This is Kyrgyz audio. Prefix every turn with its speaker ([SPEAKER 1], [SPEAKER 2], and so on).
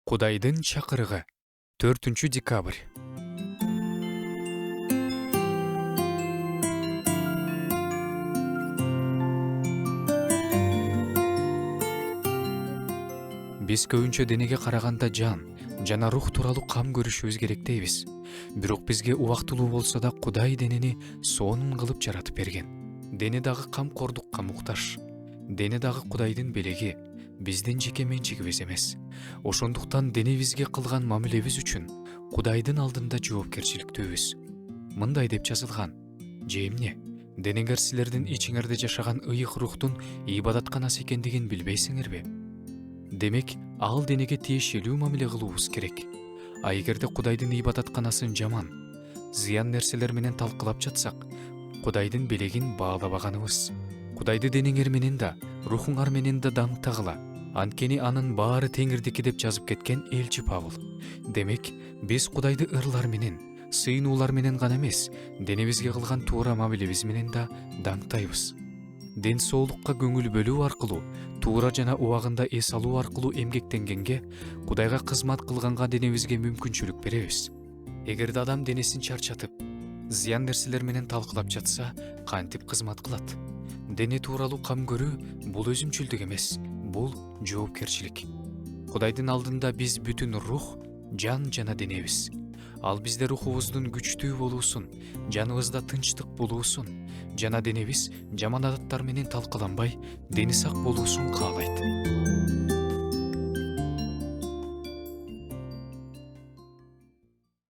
[SPEAKER 1] Кудайдын чакырыгы 4 декабрь. Биз көбүнчө денеге караганда жана рух тууралуу кам көрүшүбүз керек дейбиз. Бирок бизге убактылуу болсо да Кудай денени сонун кылып жаратып берген. Дене дагы камкордукка муктаж. Дене дагы Кудайдын белеги, биздин жеке менчигибиз эмес. Ошондуктан денебизге кылган мамилебиз үчүн Кудайдын алдында жоопкерчиликтүүбүз. Мындай деп жазылган: же эмне? Денеңер силердин ичиңерде жашаган ыйык рухтун ибадатканасы экендигин билбейсиңерби? Демек, ал денеге тиешелүү мамиле кылуубуз керек. А эгерде Кудайдын ибадатканасын жаман, зыян нерселер менен талкылап жатсак, Кудайдын белегин баалабаганыбыз. Кудайды денеңер менен да, рухуңар менен да даңктагыла. Анткени анын баары Теңирдики деп жазып кеткен элчи Павыл. Демек, биз Кудайды ырлар менен, сыйынуулар менен гана эмес, денебизге кылган туура мамилебиз менен да даңктайбыз. Ден соолукка көңүл бөлүү аркылуу, туура жана убагында эс алуу аркылуу эмгектенгенге, Кудайга кызмат кылганга денебизге мүмкүнчүлүк беребиз. Эгерде адам денесин чарчатып, зыян нерселер менен талкылап жатса, кантип кызмат кылат? Дене тууралуу кам көрүү бул өзүмчүлдүк эмес, бул жоопкерчилик. Кудайдын алдында биз бүтүн рух, жан жана денебиз. Ал бизде рухубуздун күчтүү болуусун, жаныбызда тынчтык болуусун, жана денебиз жаман адаттар менен талкаланбай, дени сак болуусун каалайт.